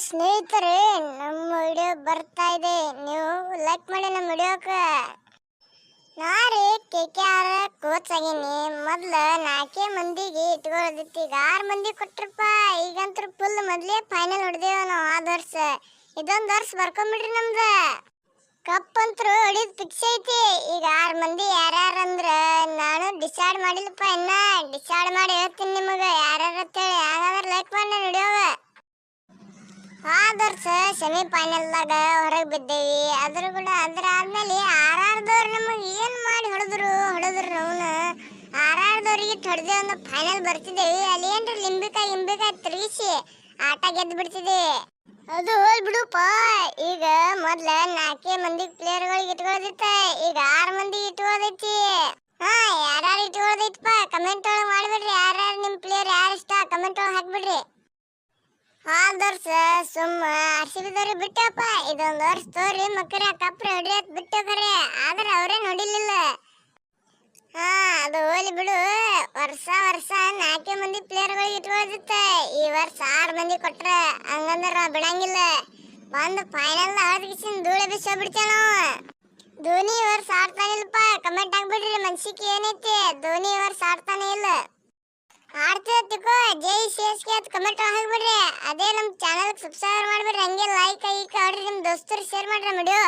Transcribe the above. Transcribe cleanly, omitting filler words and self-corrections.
ಸ್ನೇಹಿತರೆ, ನಮ್ಮ ವಿಡಿಯೋ ಬರ್ತಾ ಇದೆ. ನೀವು ಲೈಕ್ ಮಾಡಿ ನಮ್ಮ ವಿಡಿಯೋಕ್ಕೆ. ನಾರೇ KKR ಕೋಚ್ ಆಗೀನಿ. ಮೊದ್ಲು 4 ಮಂದಿಗೆ ಇಟ್ಕೊಳ್ಳೋದಿತ್ತು, ಈಗ 6 ಮಂದಿ ಕೊಟ್ರಪ್ಪ. ಈಗಂತೂ ಫುಲ್ ಮೊದ್ಲೇ ಫೈನಲ್ ಹೊಡೆದೇವ ನಾವು. ಆದ ವರ್ಷ ಇದೊಂದು ವರ್ಷ ಬರ್ಕೊಂಬಿಡ್ರಿ. ನಮ್ದು ಕಪ್ ಅಂತೂ ಹೊಡಿದ್ ಫಿಕ್ಸ್ ಐತಿ. ಈಗ 6 ಮಂದಿ ಯಾರ್ಯಾರು ಅಂದ್ರೆ ನಾನು ಡಿಸೈಡ್ ಮಾಡಿಲ್ಲಪ್ಪ. ಇನ್ನ ಡಿಸೈಡ್ ಮಾಡಿ ಹೇಳ್ತೀನಿ ನಿಮಗೆ ಯಾರ್ಯಾರು ಅಂತೇಳಿ. ಹಾಗಾದ್ರೆ ಲೈಕ್ ಮಾಡಿ ನನ್ನ ವಿಡಿಯೋಗ. ಆದ ವರ್ಷ ಸೆಮಿಫೈನಲ್ದಾಗ ಹೊರಗೆ ಬಿದ್ದೇವಿ. ಅದ್ರಾದ್ಮೇಲೆ ಆರ್ಆರ್ದವ್ರು ನಮಗೆ ಏನು ಮಾಡಿ ಹೊಡೆದ್ರು ನಾವು ಆರ್ಆರ್ದವ್ರಿಗೆ ಹೊಡೆದೇ ಒಂದು ಫೈನಲ್ ಬರ್ತಿದ್ದೇವೆ. ಅಲ್ಲಿ ಏನ್ರಿ ಲಿಂಬಿಕಾಯಿ ತಿರುಗಿಸಿ ಆಟ ಗೆದ್ದು ಬಿಡ್ತಿದೆ. ಅದು ಹೋಲ್ ಬಿಡುಪ್ಪ. ಈಗ ಮೊದ್ಲ 4 ಮಂದಿ ಪ್ಲೇಯರ್ಗಳಿಗೆ ಇಟ್ಕೊಳ್ಳೋದಿತ್ತ, ಈಗ 6 ಮಂದಿ ಇಟ್ಕೊಳ್ಳೋದೈತಿ. ಯಾರ್ಯಾರು ಇಟ್ಕೊಳ್ಳೋದೈತಪ್ಪ ಕಮೆಂಟ್ ಒಳಗೆ ಮಾಡ್ಬಿಡ್ರಿ. ಯಾರ್ಯಾರು ನಿಮ್ಮ ಪ್ಲೇಯರ್ ಯಾರು ಇಷ್ಟ ಕಮೆಂಟ್ ಒಳಗೆ ಹಾಕ್ಬಿಡ್ರಿ. ಆದ ವರ್ಷ ಸುಮ್ಮ RCBದವ್ರಿಗೆ ಬಿಟ್ಟಪ್ಪ. ಇದೊಂದು ವರ್ಷ ತೋರಿ ಮಕ್ಕಳ ಕಪ್ರ ಹೊಡಿಯೋದು ಬಿಟ್ಟು ಖರೆ, ಆದ್ರೆ ಅವ್ರೇನು ಹೊಡಿಲಿಲ್ಲ. ಅದು ಹೋಲಿ ಬಿಡು. ವರ್ಷ 4 ಮಂದಿ ಪ್ಲೇಯರ್ಗಳಿಗೆ ಇಟ್ಕೊಳ್ಳೋದಿತ್ತ, ಈ ವರ್ಷ 6 ಮಂದಿ ಕೊಟ್ರ. ಹಂಗಂದ್ರೆ ನಾವು ಬಿಡಂಗಿಲ್ಲ. ಬಂದು ಫೈನಲ್ ಹೊರಗಿಸಿನ ಧೂಳೆ ಬಿಡಿಸ್ಬಿಡ್ತೇವೆ ನಾವು. ಧೋನಿ ಈ ವರ್ಷ ಆಡ್ತಾನಿಲ್ಲಪ್ಪ. ಕಮೆಂಟ್ ಹಾಕ್ಬಿಡ್ರಿ ಮನ್ಸಿಗೆ ಏನೈತಿ. ಧೋನಿ ಈ ವರ್ಷ ಆಡ್ತಾನೆ ಇಲ್ಲ. ಆಡ್ತಿರ್ತಿಕೋ ಜೈ CSK ಅಂತ ಕಮೆಂಟ್ ಹಾಕ್ಬಿಡ್ರಿ. ಅದೇ ನಮ್ಮ ಚಾನಲ್ಗೆ ಸಬ್ಸ್ಕ್ರೈಬ್ ಮಾಡ್ಬಿಡ್ರಿ. ಹಂಗೆ ಲೈಕ್ ಹೊಡ್ರಿ. ನಿಮ್ಮ ದೋಸ್ತರಿಗೆ ಶೇರ್ ಮಾಡ್ರಿ ವಿಡಿಯೋ.